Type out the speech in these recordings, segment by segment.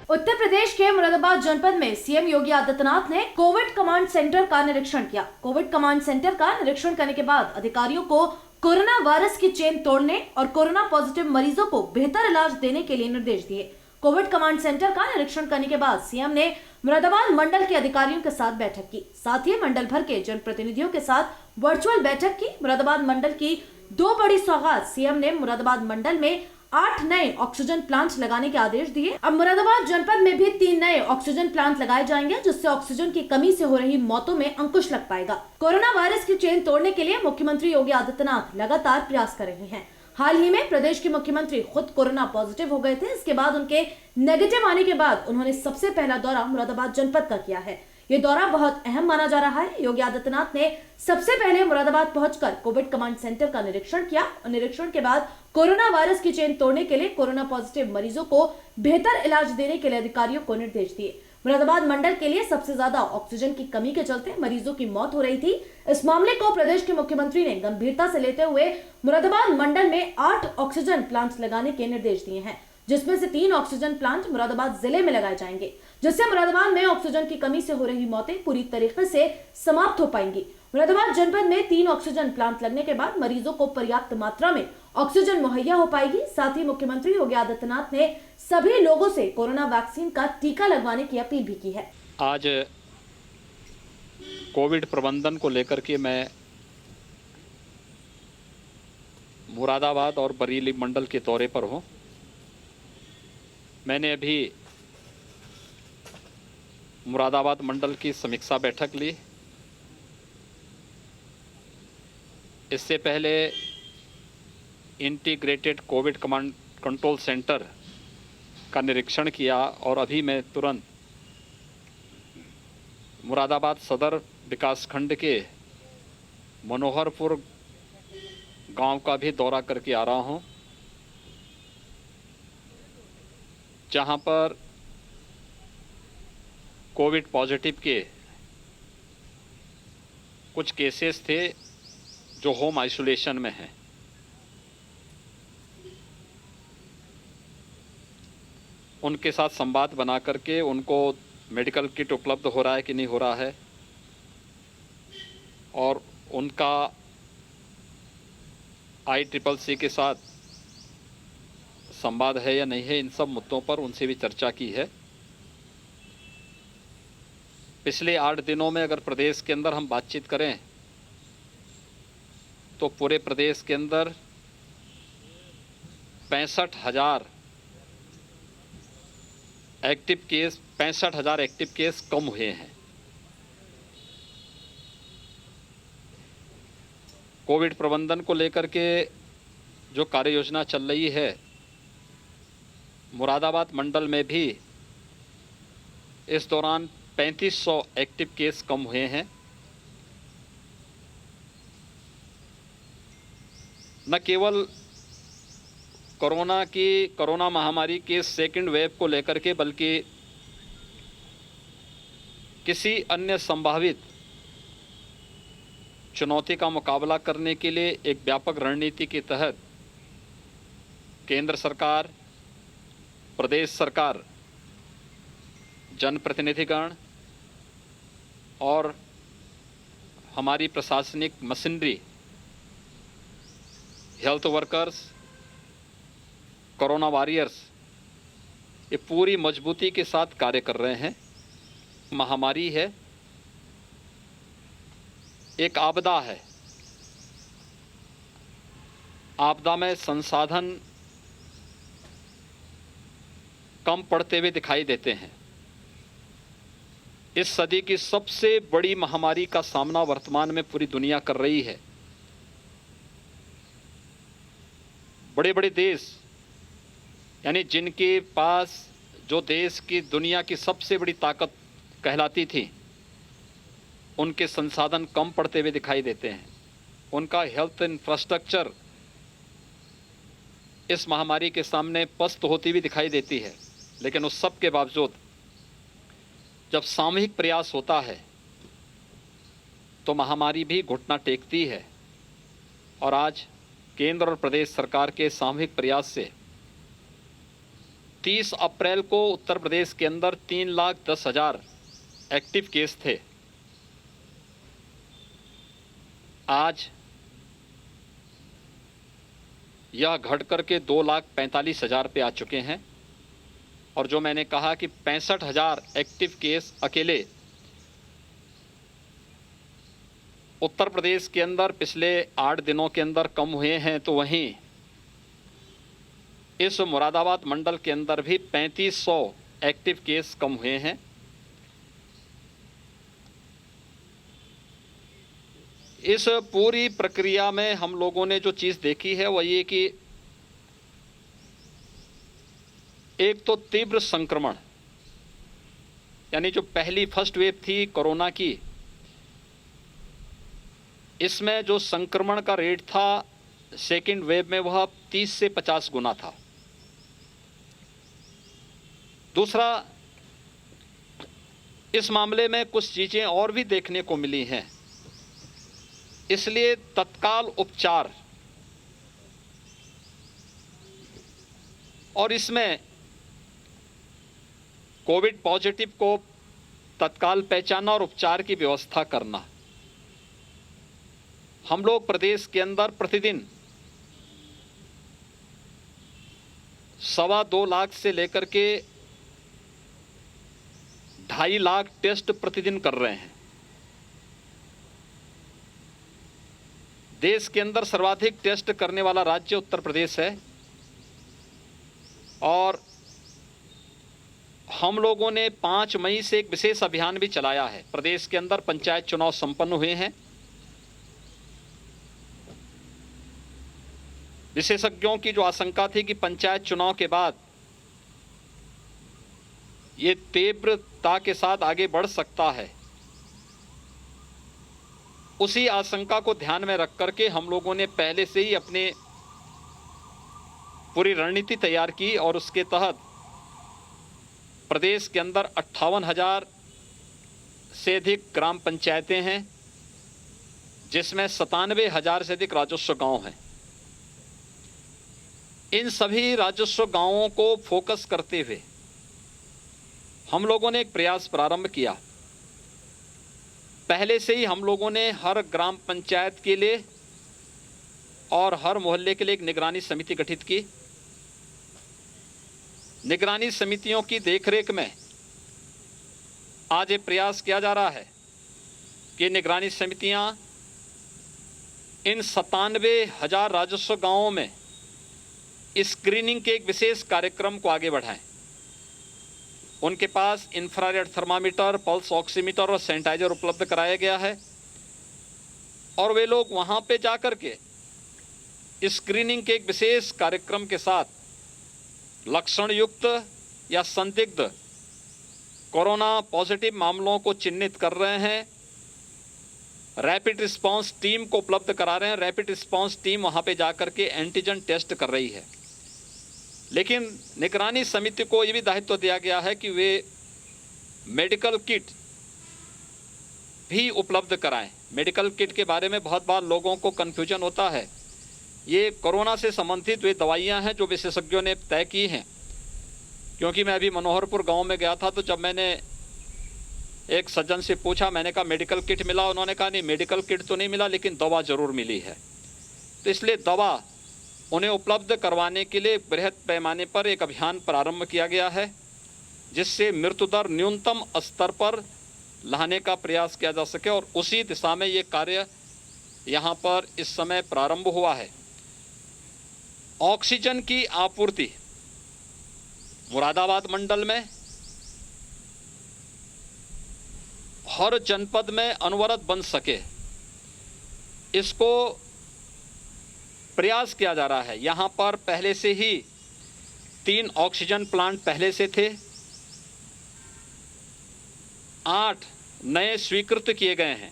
उत्तर प्रदेश के मुरादाबाद जनपद में सीएम योगी आदित्यनाथ ने कोविड कमांड सेंटर का निरीक्षण किया। कोविड कमांड सेंटर का निरीक्षण करने के बाद अधिकारियों को कोरोना वायरस की चेन तोड़ने और कोरोना पॉजिटिव मरीजों को बेहतर इलाज देने के लिए निर्देश दिए। कोविड कमांड सेंटर का निरीक्षण करने के बाद सीएम ने मुरादाबाद मंडल के अधिकारियों के साथ बैठक की। साथ ही मंडल भर के जनप्रतिनिधियों के साथ वर्चुअल बैठक की। मुरादाबाद मंडल की दो बड़ी सौगात। सीएम ने मुरादाबाद मंडल में 8 नए ऑक्सीजन प्लांट लगाने के आदेश दिए। अब मुरादाबाद जनपद में भी 3 नए ऑक्सीजन प्लांट लगाए जाएंगे, जिससे ऑक्सीजन की कमी से हो रही मौतों में अंकुश लग पाएगा। कोरोना वायरस की चेन तोड़ने के लिए मुख्यमंत्री योगी आदित्यनाथ लगातार प्रयास कर रहे हैं। हाल ही में प्रदेश के मुख्यमंत्री खुद कोरोना पॉजिटिव हो गए थे। इसके बाद उनके नेगेटिव आने के बाद उन्होंने सबसे पहला दौरा मुरादाबाद जनपद का किया है। ये दौरा बहुत अहम माना जा रहा है। योगी आदित्यनाथ ने सबसे पहले मुरादाबाद पहुंचकर कोविड कमांड सेंटर का निरीक्षण किया और निरीक्षण के बाद कोरोना वायरस की चेन तोड़ने के लिए कोरोना पॉजिटिव मरीजों को बेहतर इलाज देने के लिए अधिकारियों को निर्देश दिए। मुरादाबाद मंडल के लिए सबसे ज्यादा ऑक्सीजन की कमी के चलते मरीजों की मौत हो रही थी। इस मामले को प्रदेश के मुख्यमंत्री ने गंभीरता से लेते हुए मुरादाबाद मंडल में 8 ऑक्सीजन प्लांट लगाने के निर्देश दिए हैं, जिसमें से 3 ऑक्सीजन प्लांट मुरादाबाद जिले में लगाए जाएंगे, जिससे मुरादाबाद में ऑक्सीजन की कमी से हो रही मौतें पूरी तरीके से समाप्त हो पाएंगी। मुरादाबाद जनपद में 3 ऑक्सीजन प्लांट लगने के बाद मरीजों को पर्याप्त मात्रा में ऑक्सीजन मुहैया हो पाएगी। साथ ही मुख्यमंत्री योगी आदित्यनाथ ने सभी लोगों से कोरोना वैक्सीन का टीका लगवाने की अपील भी की है। आज कोविड प्रबंधन को लेकर के मैं मुरादाबाद और बरेली मंडल के दौरे पर हूं। मैंने अभी मुरादाबाद मंडल की समीक्षा बैठक ली। इससे पहले integrated Covid command control centre का निरीक्षण किया और अभी मैं तुरंत मुरादाबाद सदर विकासखंड के मनोहरपुर गांव का भी दौरा करके आ रहा हूं, जहां पर कोविड पॉजिटिव के कुछ केसेस थे जो होम आइसोलेशन में हैं। उनके साथ संवाद बना करके उनको मेडिकल किट उपलब्ध हो रहा है कि नहीं हो रहा है और उनका ICCC के साथ संवाद है या नहीं है, इन सब मुद्दों पर उनसे भी चर्चा की है। पिछले 8 दिनों में अगर प्रदेश के अंदर हम बातचीत करें तो पूरे प्रदेश के अंदर 65,000 एक्टिव केस कम हुए हैं। कोविड प्रबंधन को लेकर के जो कार्य योजना चल रही है, मुरादाबाद मंडल में भी इस दौरान 3500 एक्टिव केस कम हुए हैं। न केवल कोरोना महामारी के सेकंड वेव को लेकर के, बल्कि किसी अन्य संभावित चुनौती का मुकाबला करने के लिए एक व्यापक रणनीति के तहत केंद्र सरकार, प्रदेश सरकार, जनप्रतिनिधिगण और हमारी प्रशासनिक machinery, health workers, corona warriors, ये पूरी मजबूती के साथ कार्य कर रहे हैं। महामारी है, एक आपदा है। आपदा में संसाधन कम पड़ते हुए दिखाई देते हैं। इस सदी की सबसे बड़ी महामारी का सामना वर्तमान में पूरी दुनिया कर रही है। बड़े बड़े देश, यानी जिनके पास जो देश की दुनिया की सबसे बड़ी ताकत कहलाती थी, उनके संसाधन कम पड़ते हुए दिखाई देते हैं। उनका हेल्थ इंफ्रास्ट्रक्चर इस महामारी के सामने पस्त होती हुई दिखाई देती है। लेकिन उस सब के बावजूद जब सामूहिक प्रयास होता है तो महामारी भी घुटना टेकती है। और आज केंद्र और प्रदेश सरकार के सामूहिक प्रयास से 30 अप्रैल को उत्तर प्रदेश के अंदर 3,10,000 एक्टिव केस थे। आज यह घट करके 2,45,000 पे आ चुके हैं। और जो मैंने कहा कि 65,000 एक्टिव केस अकेले उत्तर प्रदेश के अंदर पिछले 8 दिनों के अंदर कम हुए हैं, तो वहीं इस मुरादाबाद मंडल के अंदर भी 3,500 एक्टिव केस कम हुए हैं। इस पूरी प्रक्रिया में हम लोगों ने जो चीज़ देखी है वह ये कि एक तो तीव्र संक्रमण, यानी जो पहली फर्स्ट वेव थी कोरोना की, इसमें जो संक्रमण का रेट था सेकेंड वेव में वह 30 से 50 गुना था। दूसरा, इस मामले में कुछ चीजें और भी देखने को मिली हैं, इसलिए तत्काल उपचार और इसमें कोविड पॉजिटिव को तत्काल पहचानना और उपचार की व्यवस्था करना। हम लोग प्रदेश के अंदर प्रतिदिन 2.25 लाख से लेकर के 2.5 लाख टेस्ट प्रतिदिन कर रहे हैं। देश के अंदर सर्वाधिक टेस्ट करने वाला राज्य उत्तर प्रदेश है। और हम लोगों ने 5 मई से एक विशेष अभियान भी चलाया है। प्रदेश के अंदर पंचायत चुनाव संपन्न हुए हैं। विशेषज्ञों की जो आशंका थी कि पंचायत चुनाव के बाद ये तीव्रता के साथ आगे बढ़ सकता है, उसी आशंका को ध्यान में रख करके हम लोगों ने पहले से ही अपने पूरी रणनीति तैयार की और उसके तहत प्रदेश के अंदर 58,000 से अधिक ग्राम पंचायतें हैं, जिसमें 97,000 से अधिक राजस्व गांव हैं। इन सभी राजस्व गांवों को फोकस करते हुए हम लोगों ने एक प्रयास प्रारंभ किया। पहले से ही हम लोगों ने हर ग्राम पंचायत के लिए और हर मोहल्ले के लिए एक निगरानी समिति गठित की। निगरानी समितियों की देखरेख में आज ये प्रयास किया जा रहा है कि निगरानी समितियां इन 97,000 राजस्व गांवों में स्क्रीनिंग के एक विशेष कार्यक्रम को आगे बढ़ाएं। उनके पास इंफ्रारेड थर्मामीटर, पल्स ऑक्सीमीटर और सैनिटाइजर उपलब्ध कराया गया है और वे लोग वहां पे जाकर के स्क्रीनिंग के एक विशेष कार्यक्रम के साथ लक्षण युक्त या संदिग्ध कोरोना पॉजिटिव मामलों को चिन्हित कर रहे हैं। रैपिड रिस्पांस टीम को उपलब्ध करा रहे हैं। रैपिड रिस्पांस टीम वहां पे जाकर के एंटीजन टेस्ट कर रही है। लेकिन निगरानी समिति को यह भी दायित्व दिया गया है कि वे मेडिकल किट भी उपलब्ध कराएं। मेडिकल किट के बारे में बहुत बार लोगों को कन्फ्यूजन होता है। ये कोरोना से संबंधित वे दवाइयां हैं जो विशेषज्ञों ने तय की हैं। क्योंकि मैं अभी मनोहरपुर गांव में गया था, तो जब मैंने एक सज्जन से पूछा, मैंने कहा मेडिकल किट मिला? उन्होंने कहा नहीं, मेडिकल किट तो नहीं मिला, लेकिन दवा जरूर मिली है। तो इसलिए दवा उन्हें उपलब्ध करवाने के लिए बृहद पैमाने पर एक अभियान प्रारंभ किया गया है, जिससे मृत्यु दर न्यूनतम स्तर पर लाने का प्रयास किया जा सके। और उसी दिशा में ये कार्य यहाँ पर इस समय प्रारंभ हुआ है। ऑक्सीजन की आपूर्ति मुरादाबाद मंडल में हर जनपद में अनवरत बन सके, इसको प्रयास किया जा रहा है। यहाँ पर पहले से ही 3 ऑक्सीजन प्लांट पहले से थे। 8 नए स्वीकृत किए गए हैं।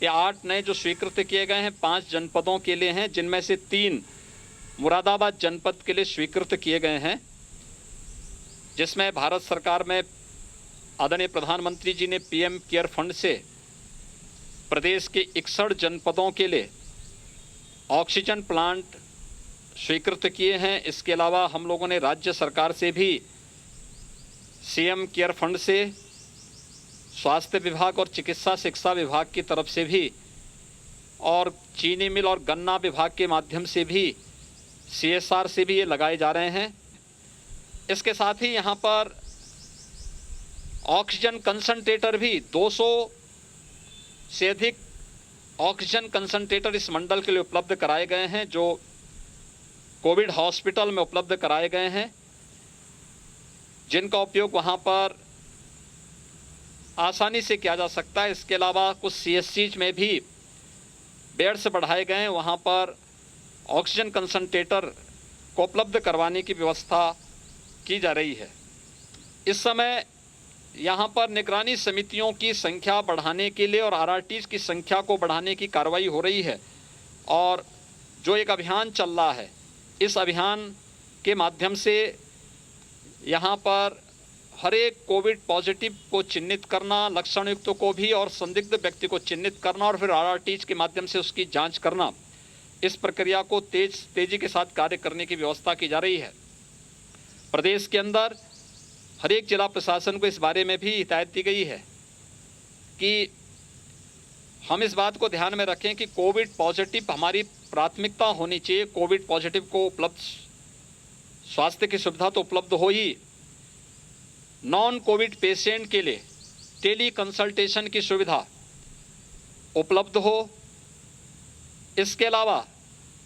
ये 8 नए जो स्वीकृत किए गए हैं 5 जनपदों के लिए हैं, जिनमें से 3 मुरादाबाद जनपद के लिए स्वीकृत किए गए हैं, जिसमें भारत सरकार में आदरणीय प्रधानमंत्री जी ने पीएम केयर फंड से प्रदेश के 61 जनपदों के लिए ऑक्सीजन प्लांट स्वीकृत किए हैं। इसके अलावा हम लोगों ने राज्य सरकार से भी सीएम केयर फंड से, स्वास्थ्य विभाग और चिकित्सा शिक्षा विभाग की तरफ से भी, और चीनी मिल और गन्ना विभाग के माध्यम से भी, CSR से भी ये लगाए जा रहे हैं। इसके साथ ही यहाँ पर ऑक्सीजन कंसंट्रेटर भी 200 से अधिक ऑक्सीजन कंसंट्रेटर इस मंडल के लिए उपलब्ध कराए गए हैं, जो कोविड हॉस्पिटल में उपलब्ध कराए गए हैं, जिनका उपयोग वहाँ पर आसानी से किया जा सकता है। इसके अलावा कुछ CSCs में भी बेड्स बढ़ाए गए हैं, वहाँ पर ऑक्सीजन कंसंट्रेटर को उपलब्ध करवाने की व्यवस्था की जा रही है। इस समय यहाँ पर निगरानी समितियों की संख्या बढ़ाने के लिए और RRTs की संख्या को बढ़ाने की कार्रवाई हो रही है, और जो एक अभियान चल रहा है, इस अभियान के माध्यम से यहाँ पर हर एक कोविड पॉजिटिव को चिन्हित करना, लक्षण युक्त को भी और संदिग्ध व्यक्ति को चिन्हित करना और फिर RRTs के माध्यम से उसकी जांच करना, इस प्रक्रिया को तेजी के साथ कार्य करने की व्यवस्था की जा रही है। प्रदेश के अंदर हर एक जिला प्रशासन को इस बारे में भी हिदायत दी गई है कि हम इस बात को ध्यान में रखें कि कोविड पॉजिटिव हमारी प्राथमिकता होनी चाहिए। कोविड पॉजिटिव को उपलब्ध स्वास्थ्य की सुविधा तो उपलब्ध हो ही, नॉन कोविड पेशेंट के लिए टेली कंसल्टेशन की सुविधा उपलब्ध हो। इसके अलावा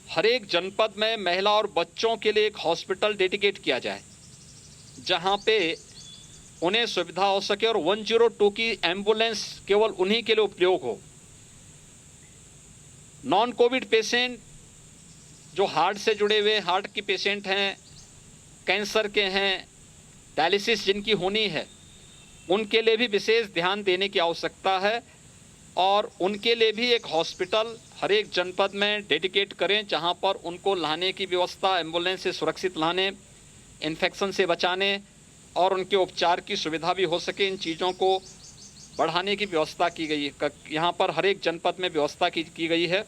हर एक जनपद में महिला और बच्चों के लिए एक हॉस्पिटल डेडिकेट किया जाए, जहां पे उन्हें सुविधा हो सके और 102 की एम्बुलेंस केवल उन्हीं के लिए उपयोग हो। नॉन कोविड पेशेंट जो हार्ट से जुड़े हुए हार्ट के पेशेंट हैं, कैंसर के हैं, डायलिसिस जिनकी होनी है, उनके लिए भी विशेष ध्यान देने की आवश्यकता है, और उनके लिए भी एक हॉस्पिटल हर एक जनपद में डेडिकेट करें, जहां पर उनको लाने की व्यवस्था, एम्बुलेंस से सुरक्षित लाने, इन्फेक्शन से बचाने और उनके उपचार की सुविधा भी हो सके। इन चीज़ों को बढ़ाने की व्यवस्था की गई है, यहाँ पर हर एक जनपद में व्यवस्था की गई है।